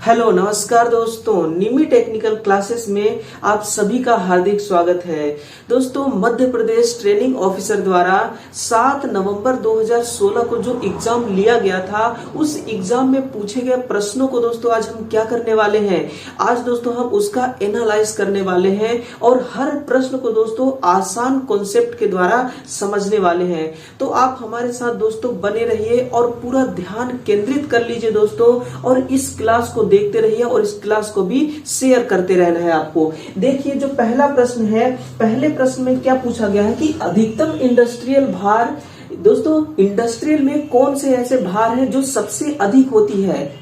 Hello नमस्कार दोस्तों, निमी technical classes में आप सभी का हार्दिक स्वागत है। दोस्तों, मध्य प्रदेश ट्रेनिंग ऑफिसर द्वारा 7 नवंबर 2016 को जो एग्जाम लिया गया था, उस एग्जाम में पूछे गए प्रश्नों को दोस्तों आज हम क्या करने वाले हैं। आज दोस्तों हम उसका एनालाइज करने वाले हैं और हर प्रश्न को दोस्तों आसान कॉन्सेप्ट के द्वारा समझने वाले हैं। तो आप हमारे साथ दोस्तों बने रहिए और पूरा ध्यान केंद्रित कर लीजिए दोस्तों, और इस क्लास को देखते रहिए और इस क्लास को भी शेयर करते रहना है आपको। देखिए, जो पहला प्रश्न है, पहले प्रश्न में क्या पूछा गया है कि अधिकतम इंडस्ट्रियल भार। दोस्तों, इंडस्ट्रियल में कौन से ऐसे भार हैं जो सबसे अधिक होती है?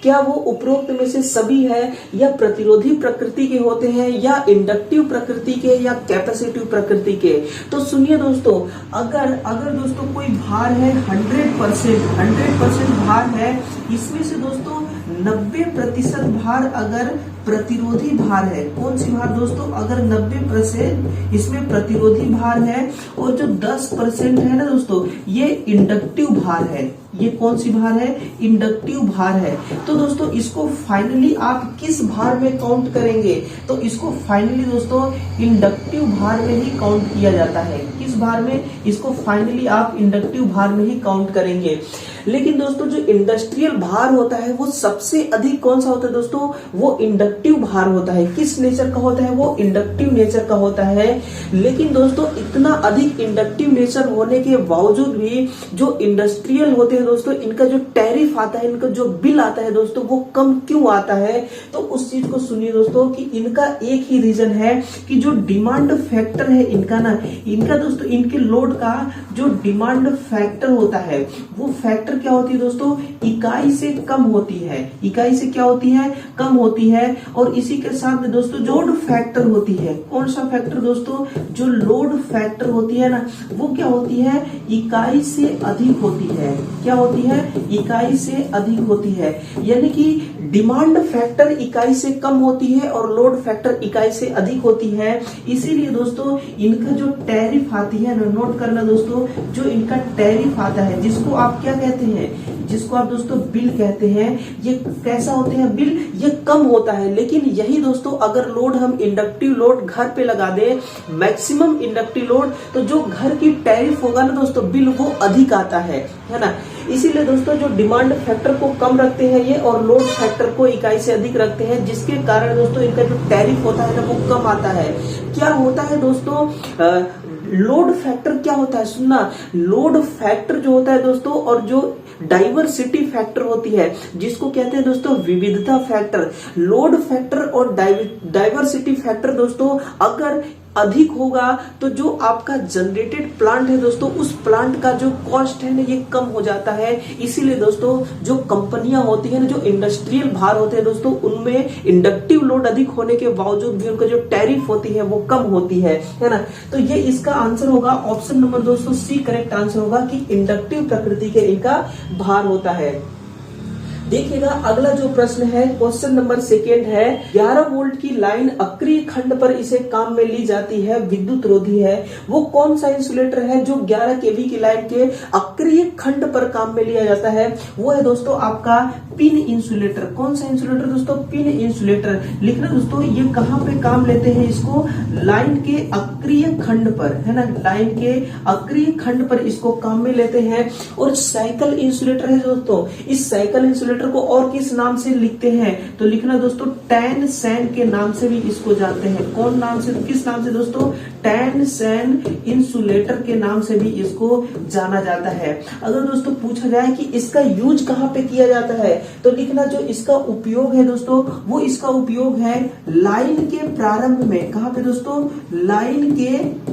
क्या वो उपरोक्त में से सभी है, या प्रतिरोधी प्रकृति के होते हैं, या इंडक्टिव प्रकृति के, या कैपेसिटिव प्रकृति के? तो सुनिए दोस्तों, अगर दोस्तों कोई भार है 100% भार है, इसमें से दोस्तों 90% भार अगर प्रतिरोधी भार है। कौन सी भार दोस्तों? अगर 90% इसमें प्रतिरोधी भार है, और जो 10% है ना दोस्तों, ये इंडक्टिव भार है। ये कौन सी भार है? इंडक्टिव भार है। तो दोस्तों इसको फाइनली आप किस भार में काउंट करेंगे? तो इसको फाइनली दोस्तों इंडक्टिव भार में ही काउंट किया जाता है। किस भार में? इसको फाइनली आप इंडक्टिव भार में ही काउंट करेंगे। लेकिन दोस्तों जो इंडस्ट्रियल भार होता है वो सबसे अधिक कौन सा होता है दोस्तों? वो इंडक्टिव भार होता है। किस नेचर का होता है? वो इंडक्टिव नेचर का होता है। लेकिन दोस्तों इतना अधिक इंडक्टिव नेचर होने के बावजूद भी जो इंडस्ट्रियल होते हैं दोस्तों, इनका जो टैरिफ आता है, इनका जो बिल आता है दोस्तों, वो कम क्यों आता है? तो उस चीज को सुनिए दोस्तों कि इनका एक ही रीजन है कि जो डिमांड फैक्टर है इनका दोस्तों, इनके लोड का जो डिमांड फैक्टर होता है, वो फैक्टर क्या होती है दोस्तों? इकाई से कम होती है। इकाई से क्या होती है? कम होती है। और इसी के साथ में दोस्तों जो लोड फैक्टर होती है, कौन सा फैक्टर दोस्तों? जो लोड फैक्टर होती है ना, वो क्या होती है? इकाई से अधिक होती है। क्या होती है? इकाई से अधिक होती है। यानी कि डिमांड फैक्टर इकाई से कम होती है और लोड फैक्टर इकाई से अधिक होती है। इसीलिए दोस्तों इनका जो टैरिफ आती है ना, नोट करना दोस्तों, जो इनका टैरिफ आता है, जिसको आप क्या कहते हैं? जिसको आप दोस्तों बिल कहते हैं, ये कैसा होते हैं बिल? ये कम होता है। लेकिन यही दोस्तों अगर लोड हम इंडक्टिव लोड घर पे लगा दें, मैक्सिमम इंडक्टिव लोड, तो जो घर की टैरिफ होगा ना दोस्तों, बिल वो अधिक आता है ना। इसीलिए दोस्तों जो डिमांड फैक्टर को कम रखते हैं ये, और लोड फैक्टर को इकाई से अधिक रखते हैं, जिसके कारण दोस्तों इनका जो टैरिफ होता है ना, वो कम आता है। क्या होता है दोस्तों? लोड फैक्टर क्या होता है? सुनना, लोड फैक्टर जो होता है दोस्तों, और जो डाइवर्सिटी फैक्टर होती है, जिसको कहते हैं दोस्तों विविधता फैक्टर। लोड फैक्टर और डाइवर्सिटी फैक्टर दोस्तों अगर अधिक होगा तो जो आपका जनरेटेड प्लांट है दोस्तों, उस प्लांट का जो कॉस्ट है ना, ये कम हो जाता है। इसीलिए दोस्तों जो कंपनियां होती है ना, जो इंडस्ट्रियल भार होते हैं दोस्तों, उनमें इंडक्टिव लोड अधिक होने के बावजूद भी उनका जो टैरिफ होती है वो कम होती है ना। तो ये इसका आंसर होगा ऑप्शन नंबर दोस्तों सी करेक्ट आंसर होगा कि इंडक्टिव प्रकृति के इनका भार होता है। देखिएगा अगला जो प्रश्न है, क्वेश्चन नंबर सेकेंड है, 11 वोल्ट की लाइन अक्रिय खंड पर इसे काम में ली जाती है, विद्युत रोधी है। वो कौन सा इंसुलेटर है जो 11 केवी की लाइन के अक्रिय खंड पर काम में लिया जाता है? वो है दोस्तों आपका पिन इंसुलेटर। कौन सा इंसुलेटर दोस्तों? Pin insulator. लिखना दोस्तों, ये कहाँ पे काम लेते हैं इसको? लाइन के अक्रिय खंड पर, है ना। लाइन के अक्रिय खंड पर इसको काम में लेते हैं। और साइकिल इंसुलेटर है दोस्तों, इस साइकिल इंसुलेटर को और किस नाम से लिखते हैं? तो लिखना दोस्तों टैन सैंड के नाम से भी इसको जानते हैं। कौन नाम से? किस नाम से दोस्तों? टैन सैंड इंसुलेटर के नाम से भी इसको जाना जाता है। अगर दोस्तों पूछा जाए कि इसका यूज कहाँ पे किया जाता है, तो लिखना जो इसका उपयोग है दोस्तों, वो इसका उपयोग है लाइन के प्रारंभ में। कहाँ पे दोस्तों? लाइन के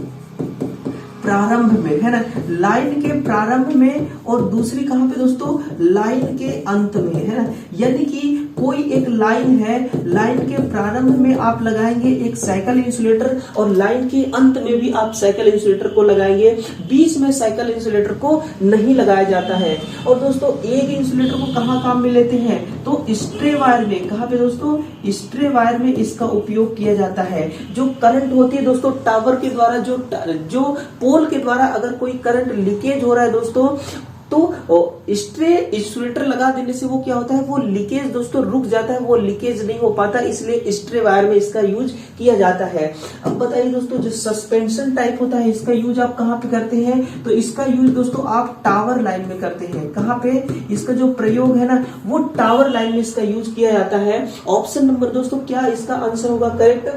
प्रारंभ में, है ना। लाइन के प्रारंभ में, और दूसरी कहां पे दोस्तों? लाइन के अंत में, है ना। यानी कि कोई एक लाइन है, लाइन के प्रारंभ में आप लगाएंगे एक साइकिल इंसुलेटर, और लाइन के अंत में भी आप साइकिल इंसुलेटर को लगाएंगे। बीच में साइकिल इंसुलेटर को नहीं लगाया जाता है। और दोस्तों एक इंसुलेटर को कहाँ काम में लेते हैं? तो स्ट्रे वायर में। कहाँ पे दोस्तों? स्ट्रे वायर में इसका उपयोग किया जाता है। जो करंट होती है दोस्तों टावर के द्वारा, जो पोल के द्वारा अगर कोई करंट लीकेज हो रहा है दोस्तों, तो स्ट्रे इंसुलेटर लगा देने से वो क्या होता है, वो लीकेज दोस्तों रुक जाता है, वो लीकेज नहीं हो पाता, इसलिए स्ट्रे वायर में इसका यूज किया जाता है। अब बताइए दोस्तों, जो सस्पेंशन टाइप होता है इसका यूज आप कहाँ पे करते हैं, तो इसका यूज दोस्तों आप टावर लाइन में करते हैं। कहाँ पे इसका जो प्रयोग है ना, वो टावर लाइन में इसका यूज किया जाता है। ऑप्शन नंबर दोस्तों क्या इसका आंसर होगा करेक्ट,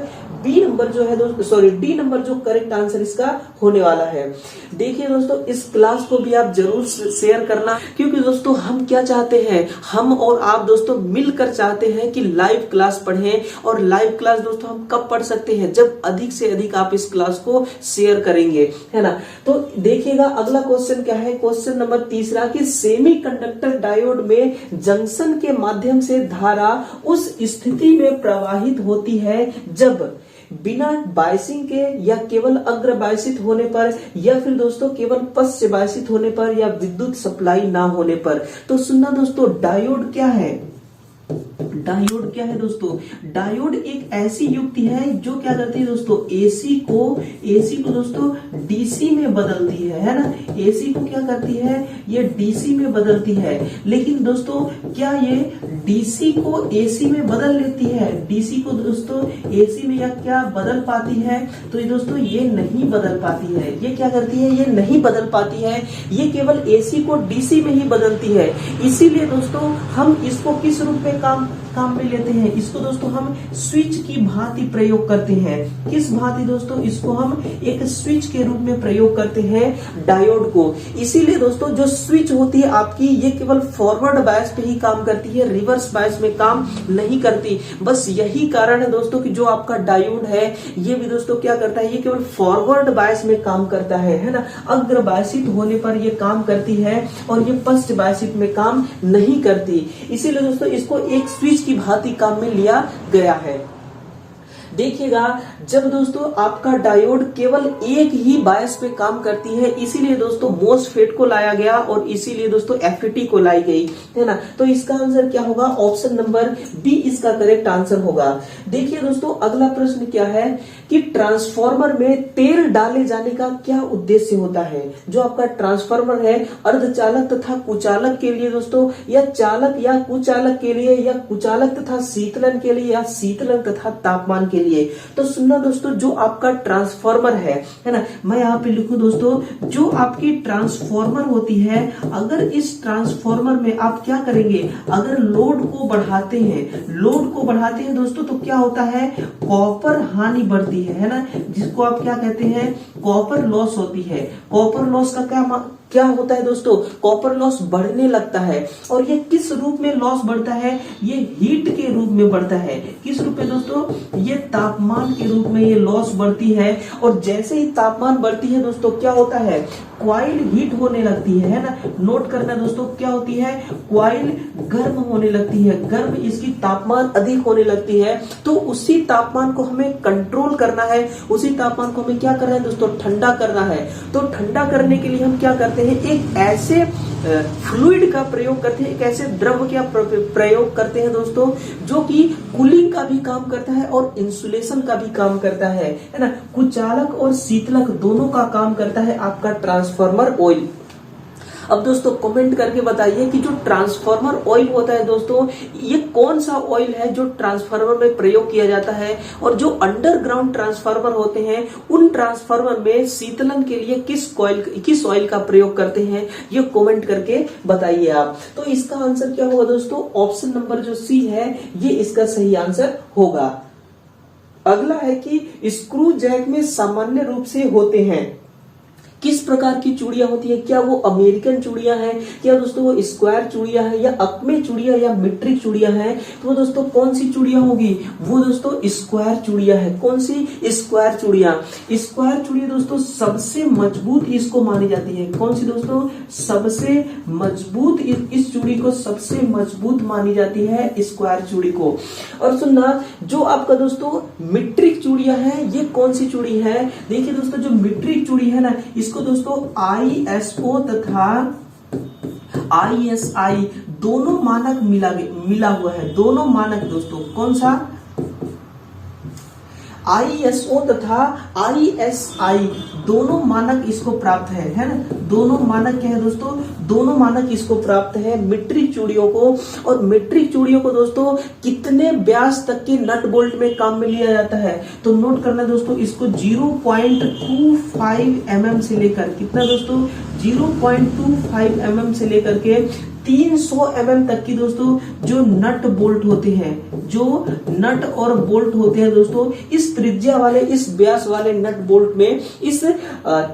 बी नंबर जो है दोस्तों, सॉरी डी नंबर जो करेक्ट आंसर इसका होने वाला है। देखिए दोस्तों, इस क्लास को भी आप जरूर शेयर करना, क्योंकि दोस्तों हम क्या चाहते हैं, हम और आप दोस्तों मिलकर चाहते हैं कि लाइव क्लास पढ़ें। और लाइव क्लास दोस्तों हम कब पढ़ सकते हैं, जब अधिक से अधिक आप इस क्लास को शेयर करेंगे, है ना। तो देखिएगा अगला क्वेश्चन क्या है, क्वेश्चन नंबर तीसरा, कि सेमीकंडक्टर डायोड में जंक्शन के माध्यम से धारा उस स्थिति में प्रवाहित होती है जब बिना बायसिंग के, या केवल अग्र बायसित होने पर, या फिर दोस्तों केवल पश्च बायसित होने पर, या विद्युत सप्लाई ना होने पर। तो सुनना दोस्तों, डायोड क्या है, डायोड क्या है दोस्तों, डायोड एक ऐसी युक्ति है जो क्या करती है दोस्तों, एसी को दोस्तों डीसी में बदलती है ना। एसी को क्या करती है, ये डीसी में बदलती है। लेकिन दोस्तों क्या ये डीसी को एसी में बदल लेती है, डीसी को दोस्तों एसी में या क्या बदल पाती है, तो ये दोस्तों ये नहीं बदल पाती है। ये क्या करती है, ये नहीं बदल पाती है, ये केवल एसी को डीसी में ही बदलती है। इसीलिए दोस्तों हम इसको किस रूप में काम में लेते हैं, इसको दोस्तों हम स्विच की भांति प्रयोग करते हैं। किस भांति दोस्तों, इसको हम एक स्विच के रूप में प्रयोग करते हैं डायोड को। इसीलिए दोस्तों जो स्विच होती है आपकी, ये केवल फॉरवर्ड बायस पे ही काम करती है, रिवर्स बायस में काम नहीं करती। बस यही कारण है दोस्तों कि जो आपका डायोड है ये भी दोस्तों क्या करता है, ये केवल फॉरवर्ड बायस में काम करता है ना। अग्र बायसित होने पर ये काम करती है और ये पश्च बायसित में काम नहीं करती। इसीलिए दोस्तों इसको एक स्विच की भांति काम में लिया गया है। देखिएगा जब दोस्तों आपका डायोड केवल एक ही बायस पे काम करती है, इसीलिए दोस्तों मोसफेट को लाया गया और इसीलिए दोस्तों एफईटी को लाई गई, है ना। तो इसका आंसर क्या होगा, ऑप्शन नंबर बी इसका करेक्ट आंसर होगा। देखिए दोस्तों अगला प्रश्न क्या है कि ट्रांसफार्मर में तेल डाले जाने का क्या उद्देश्य होता है। जो आपका ट्रांसफार्मर है अर्धचालक तथा कुचालक के लिए दोस्तों, या चालक या कुचालक के लिए, या कुचालक तथा शीतलन के लिए, या शीतलन तथा तापमान के लिए। तो सुनना दोस्तों, जो आपका ट्रांसफार्मर है ना, मैं यहाँ पे लिखूं दोस्तों, जो आपकी ट्रांसफार्मर होती है, अगर इस ट्रांसफार्मर में आप क्या करेंगे, अगर लोड को बढ़ाते हैं दोस्तों, तो क्या होता है, कॉपर हानि बढ़ती है ना, जिसको आप क्या कहते हैं, कॉपर लॉस होती है। कॉपर लॉस का क्या होता है दोस्तों, कॉपर लॉस बढ़ने लगता है। और ये किस रूप में लॉस बढ़ता है, ये हीट के रूप में बढ़ता है। किस रूप में दोस्तों, ये तापमान के रूप में ये लॉस बढ़ती है। और जैसे ही तापमान बढ़ती है दोस्तों क्या होता है, क्वाइल हीट होने लगती है ना। नोट करना दोस्तों, क्या होती है, क्वाइल गर्म होने लगती है, गर्म इसकी तापमान अधिक होने लगती है। तो उसी तापमान को हमें कंट्रोल करना है, उसी तापमान को हमें क्या करना है दोस्तों, ठंडा करना है। तो ठंडा करने के लिए हम क्या करते हैं, एक ऐसे फ्लूइड का प्रयोग करते हैं, एक ऐसे द्रव का प्रयोग करते हैं दोस्तों, जो कि कूलिंग का भी काम करता है और इंसुलेशन का भी काम करता है ना। कुचालक और शीतलक दोनों का काम करता है आपका ट्रांसफार्मर ऑयल। अब दोस्तों कमेंट करके बताइए कि जो ट्रांसफार्मर ऑयल होता है दोस्तों, ये कौन सा ऑयल है जो ट्रांसफार्मर में प्रयोग किया जाता है। और जो अंडरग्राउंड ट्रांसफार्मर होते हैं, उन ट्रांसफार्मर में शीतलन के लिए किस ऑयल का प्रयोग करते हैं, ये कमेंट करके बताइए आप। तो इसका आंसर क्या होगा दोस्तों, ऑप्शन नंबर जो सी है ये इसका सही आंसर होगा। अगला है कि स्क्रू जैक में सामान्य रूप से होते हैं किस प्रकार की चूड़ियां होती है, क्या वो अमेरिकन चूड़ियां हैं, क्या दोस्तों वो स्क्वायर चूड़ियां हैं, या अकमे चूड़ियां, या मीट्रिक चूड़ियां हैं। तो दोस्तों कौन सी चूड़ियां होगी, वो दोस्तों स्क्वायर चूड़ियां है। कौन सी, स्क्वायर चूड़ियां। स्क्वायर चूड़ियां दोस्तों सबसे मजबूत इसको मानी जाती है। कौन सी दोस्तों, सबसे मजबूत, इस चूड़ी को सबसे मजबूत मानी जाती है, स्क्वायर चूड़ी को। और सुनना, जो आपका दोस्तों मीट्रिक चूड़ियां है, ये कौन सी चूड़ी है। देखिए दोस्तों जो मीट्रिक चूड़ी है ना, इसको दोस्तों ISO तथा ISI दोनों मानक मिला हुआ है। दोनों मानक दोस्तों, कौन सा, ISO तथा ISI दोनों मानक इसको प्राप्त है ना। दोनों मानक क्या है दोस्तों, दोनों मानक इसको प्राप्त है मीट्रिक चूड़ियों को। और मीट्रिक चूड़ियों को दोस्तों कितने व्यास तक के नट बोल्ट में काम में लिया जाता है, तो नोट करना दोस्तों, इसको 0.25 mm से लेकर, कितना दोस्तों, 0.25 mm से लेकर के 300 mm तक की दोस्तों जो नट बोल्ट होते हैं, जो नट और बोल्ट होते हैं दोस्तों, इस त्रिज्या वाले, इस व्यास वाले नट बोल्ट में इस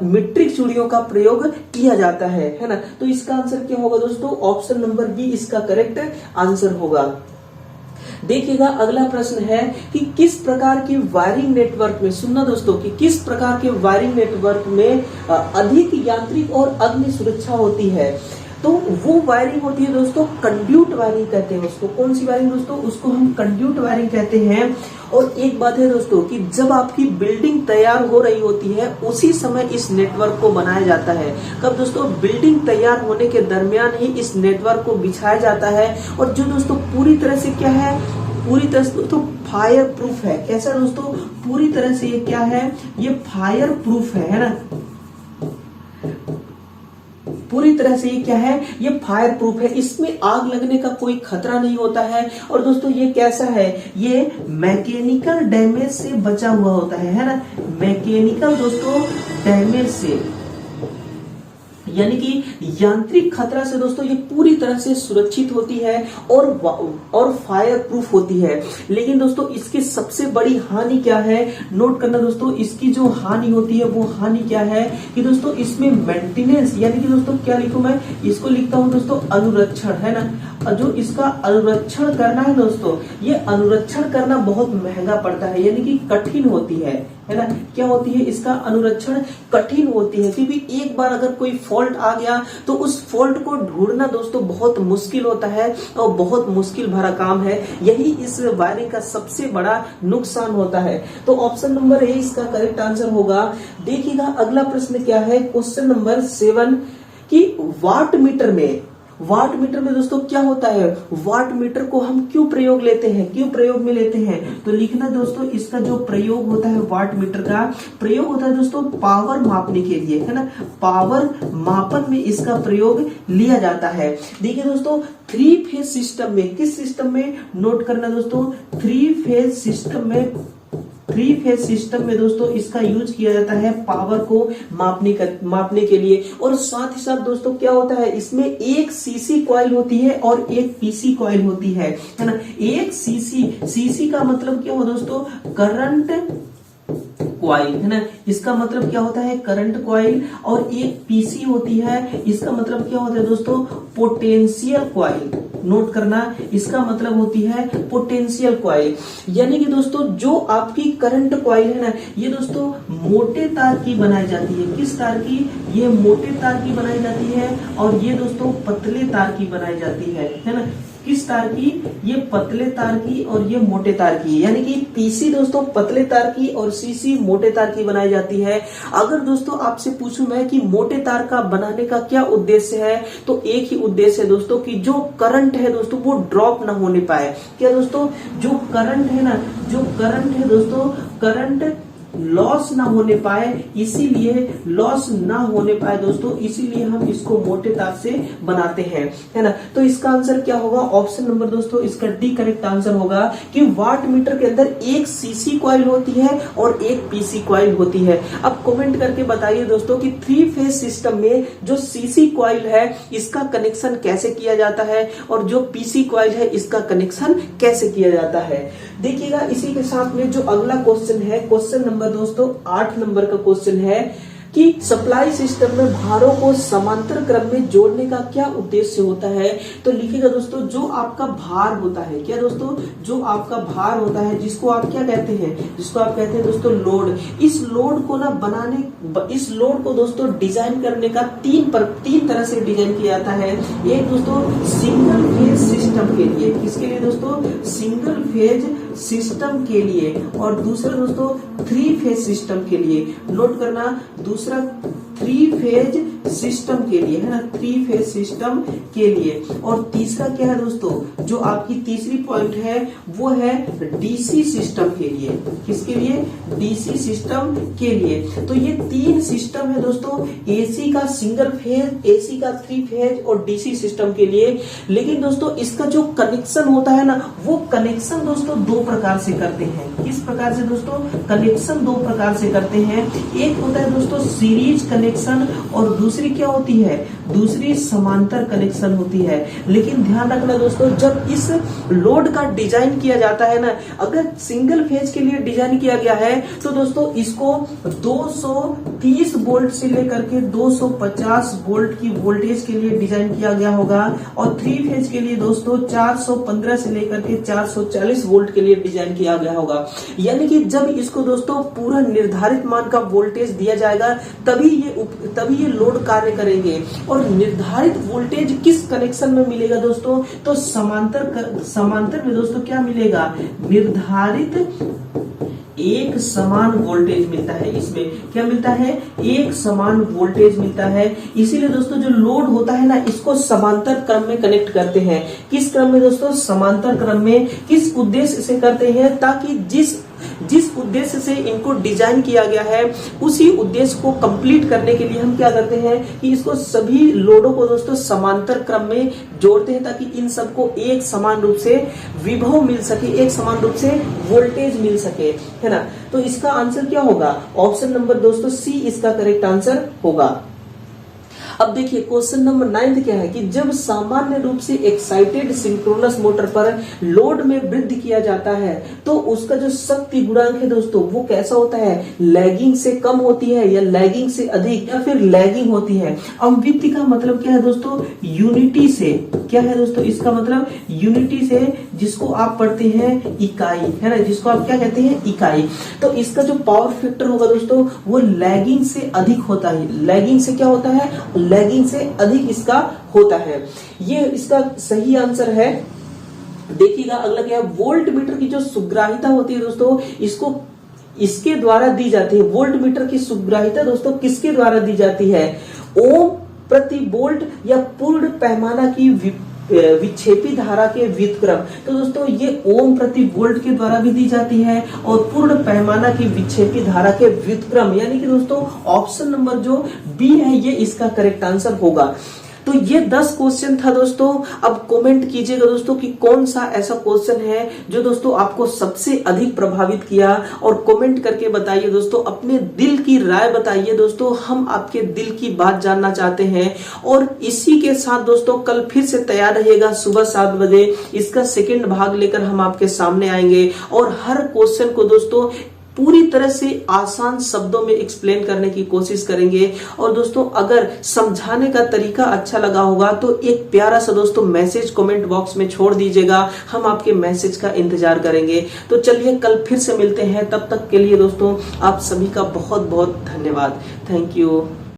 मीट्रिक चूड़ियों का प्रयोग किया जाता है ना। तो इसका आंसर क्या होगा दोस्तों, ऑप्शन नंबर बी इसका करेक्ट आंसर होगा। देखिएगा अगला प्रश्न है कि किस प्रकार की वायरिंग नेटवर्क में, सुनना दोस्तों, कि किस प्रकार के वायरिंग नेटवर्क में अधिक यांत्रिक और अग्नि सुरक्षा होती है। तो वो वायरिंग होती है दोस्तों कंड्यूट वायरिंग कहते हैं उसको। कौन सी वायरिंग दोस्तों, उसको हम कंड्यूट वायरिंग कहते हैं। और एक बात है दोस्तों कि जब आपकी बिल्डिंग तैयार हो रही होती है उसी समय इस नेटवर्क को बनाया जाता है। कब दोस्तों, बिल्डिंग तैयार होने के दरमियान ही इस नेटवर्क को बिछाया जाता है। और जो दोस्तों पूरी तरह से क्या है, पूरी तरह से दोस्तों फायर प्रूफ है। कैसा दोस्तों, पूरी तरह से ये क्या है, ये फायर प्रूफ है ना। पूरी तरह से ये क्या है, ये फायर प्रूफ है, इसमें आग लगने का कोई खतरा नहीं होता है। और दोस्तों ये कैसा है, ये मैकेनिकल डैमेज से बचा हुआ होता है ना। मैकेनिकल दोस्तों डैमेज से, यानी कि यांत्रिक खतरा से दोस्तों ये पूरी तरह से सुरक्षित होती है और फायर प्रूफ होती है। लेकिन दोस्तों इसकी सबसे बड़ी हानि क्या है, नोट करना दोस्तों, इसकी जो हानि होती है वो हानि क्या है कि दोस्तों इसमें मेंटेनेंस, यानी कि दोस्तों क्या लिखूं मैं, इसको लिखता हूं दोस्तों अनुरक्षण, है ना। जो इसका अनुरक्षण करना है दोस्तों, ये अनुरक्षण करना बहुत महंगा पड़ता है, यानी कि कठिन होती है ना। क्या होती है, इसका अनुरक्षण कठिन होती है, क्योंकि एक बार अगर कोई फॉल्ट आ गया तो उस फॉल्ट को ढूंढना दोस्तों बहुत मुश्किल होता है और बहुत मुश्किल भरा काम है। यही इस वायरिंग का सबसे बड़ा नुकसान होता है। तो ऑप्शन नंबर ए इसका करेक्ट आंसर होगा। देखिएगा अगला प्रश्न क्या है, क्वेश्चन नंबर 7 कि वाट मीटर में दोस्तों क्या होता है, वाट मीटर को हम क्यों प्रयोग लेते हैं, क्यों प्रयोग में लेते हैं। तो लिखना दोस्तों, इसका जो प्रयोग होता है वाट मीटर का प्रयोग होता है दोस्तों पावर मापने के लिए, है ना। पावर मापन में इसका प्रयोग लिया जाता है। देखिए दोस्तों 3 फेज सिस्टम में, किस सिस्टम में, नोट करना दोस्तों, 3 फेज सिस्टम में दोस्तों इसका यूज किया जाता है पावर को मापने के लिए। और साथ ही साथ दोस्तों क्या होता है, इसमें एक सीसी कॉइल होती है और एक पीसी कॉइल होती है ना। एक सीसी का मतलब क्या हो दोस्तों, करंट कॉइल, है ना। इसका मतलब क्या होता है, करंट कॉइल। और एक पीसी होती है, इसका मतलब क्या होता है दोस्तों, पोटेंशियल कॉइल। नोट करना, इसका मतलब होती है पोटेंशियल कॉइल। यानी कि दोस्तों जो आपकी करंट कॉइल है ना, ये दोस्तों मोटे तार की बनाई जाती है। किस तार की, ये मोटे तार की बनाई जाती है। और ये दोस्तों पतले तार की बनाई जाती है ना। किस तार की, ये पतले तार की और ये मोटे तार की, यानी कि पीसी दोस्तों पतले तार की और सीसी मोटे तार की बनाई जाती है। अगर दोस्तों आपसे पूछूं मैं कि मोटे तार का बनाने का क्या उद्देश्य है, तो एक ही उद्देश्य है दोस्तों कि जो करंट है दोस्तों वो ड्रॉप ना होने पाए। क्या दोस्तों, जो करंट है ना, जो करंट है दोस्तों, करंट लॉस ना होने पाए, इसीलिए लॉस ना होने पाए दोस्तों, इसीलिए हम इसको मोटे तार से बनाते हैं, है ना। तो इसका आंसर क्या होगा, ऑप्शन नंबर दोस्तों इसका डी करेक्ट आंसर होगा कि वाट मीटर के अंदर एक सीसी कॉइल होती है और एक पीसी कॉइल होती है। अब कमेंट करके बताइए दोस्तों कि 3 फेज सिस्टम में जो सीसी कॉइल है इसका कनेक्शन कैसे किया जाता है और जो पीसी कॉइल है इसका कनेक्शन कैसे किया जाता है। देखिएगा इसी के साथ में जो अगला क्वेश्चन है, क्वेश्चन नंबर दोस्तों 8 नंबर का क्वेश्चन है कि सप्लाई सिस्टम में भारों को समांतर क्रम में जोड़ने का क्या उद्देश्य होता है। तो लिखिएगा दोस्तों, जो आपका भार होता है, क्या दोस्तों, जो आपका भार होता है जिसको आप क्या कहते हैं, जिसको आप कहते हैं दोस्तों लोड। इस लोड को ना बनाने, इस लोड को दोस्तों डिजाइन करने का तीन तरह से डिजाइन किया जाता है। एक दोस्तों सिंगल फेज सिस्टम के लिए, किसके लिए दोस्तों, सिंगल फेज सिस्टम के लिए, और दूसरा दोस्तों 3 फेज सिस्टम के लिए। नोट करना, दूसरा 3 फेज सिस्टम के लिए, है ना, 3 फेज सिस्टम के लिए। और तीसरा क्या है दोस्तों, जो आपकी तीसरी पॉइंट है वो है डीसी सिस्टम के लिए। किसके लिए? डीसी सिस्टम के लिए। तो ये 3 सिस्टम है दोस्तों, एसी का सिंगल फेज, एसी का 3 फेज और डीसी सिस्टम के लिए। लेकिन दोस्तों इसका जो कनेक्शन होता है ना, वो कनेक्शन दोस्तों 2 प्रकार से करते हैं। किस प्रकार से दोस्तों? कनेक्शन 2 प्रकार से करते हैं। एक होता है दोस्तों सीरीज कनेक्शन और दूसरी क्या होती है? दूसरी समांतर कनेक्शन होती है। लेकिन ध्यान रखना दोस्तों, जब इस लोड का डिजाइन किया जाता है ना, अगर सिंगल फेज के लिए डिजाइन किया गया है तो दोस्तों इसको 230 वोल्ट से लेकर के 250 वोल्ट की वोल्टेज के लिए डिजाइन किया गया होगा। और 3 फेज के लिए दोस्तों 415 से लेकर के 440 वोल्ट के लिए डिजाइन किया गया होगा। यानी कि जब इसको दोस्तों पूरा निर्धारित मान का वोल्टेज दिया जाएगा तभी ये लोड कार्य करेंगे। और निर्धारित वोल्टेज किस कनेक्शन में मिलेगा दोस्तों? तो समांतर में दोस्तों क्या मिलेगा? निर्धारित एक समान वोल्टेज मिलता है। इसमें क्या मिलता है? एक समान वोल्टेज मिलता है। इसीलिए दोस्तों जो लोड होता है ना, इसको समांतर क्रम में कनेक्ट करते हैं। किस क्रम में दोस्तों? समांतर क्रम में। किस उद्देश्य से करते हैं? ताकि जिस उद्देश्य से इनको डिजाइन किया गया है उसी उद्देश्य को कंप्लीट करने के लिए हम क्या करते हैं कि इसको सभी लोडों को दोस्तों समांतर क्रम में जोड़ते हैं, ताकि इन सबको एक समान रूप से विभव मिल सके, एक समान रूप से वोल्टेज मिल सके, है ना। तो इसका आंसर क्या होगा? ऑप्शन नंबर दोस्तों सी इसका करेक्ट आंसर होगा। अब देखिए क्वेश्चन नंबर 9 क्या है कि जब सामान्य रूप से एक्साइटेड सिंक्रोनस मोटर पर लोड में वृद्धि किया जाता है तो उसका जो शक्ति गुणांक है दोस्तों वो कैसा होता है? लैगिंग से कम होती है या लैगिंग से अधिक या फिर लैगिंग होती है। अवृत्ति का मतलब क्या है दोस्तों? यूनिटी से। क्या है दोस्तों इसका मतलब? यूनिटी से, जिसको आप पढ़ते हैं इकाई, है ना, जिसको आप क्या कहते हैं? इकाई। तो इसका जो पावर फैक्टर होगा दोस्तों वो लैगिंग से अधिक होता है। लैगिंग से क्या होता है? लैगिंग से अधिक इसका होता है। ये इसका सही आंसर है। देखिएगा अगला क्या है? वोल्ट मीटर की जो सुग्राहिता होती है दोस्तों इसको इसके द्वारा दी जाती है। वोल्ट मीटर की सुग्राहिता दोस्तों किसके द्वारा दी जाती है? ओम प्रति वोल्ट या पूर्ण पैमाना की विक्षेपी धारा के व्युत्क्रम। तो दोस्तों ये ओम प्रति वोल्ट के द्वारा भी दी जाती है और पूर्ण पैमाना की विक्षेपी धारा के व्युत्क्रम, यानी कि दोस्तों ऑप्शन नंबर जो बी है ये इसका करेक्ट आंसर होगा। तो ये 10 क्वेश्चन था दोस्तों। अब कमेंट कीजिएगा दोस्तों कि कौन सा ऐसा क्वेश्चन है जो दोस्तों आपको सबसे अधिक प्रभावित किया, और कमेंट करके बताइए दोस्तों, अपने दिल की राय बताइए दोस्तों। हम आपके दिल की बात जानना चाहते हैं। और इसी के साथ दोस्तों कल फिर से तैयार रहिएगा सुबह 7 बजे। इसका सेकंड भाग लेकर हम आपके सामने आएंगे और हर क्वेश्चन को दोस्तों पूरी तरह से आसान शब्दों में एक्सप्लेन करने की कोशिश करेंगे। और दोस्तों अगर समझाने का तरीका अच्छा लगा होगा तो एक प्यारा सा दोस्तों मैसेज कमेंट बॉक्स में छोड़ दीजिएगा। हम आपके मैसेज का इंतजार करेंगे। तो चलिए कल फिर से मिलते हैं। तब तक के लिए दोस्तों आप सभी का बहुत बहुत धन्यवाद। Thank you.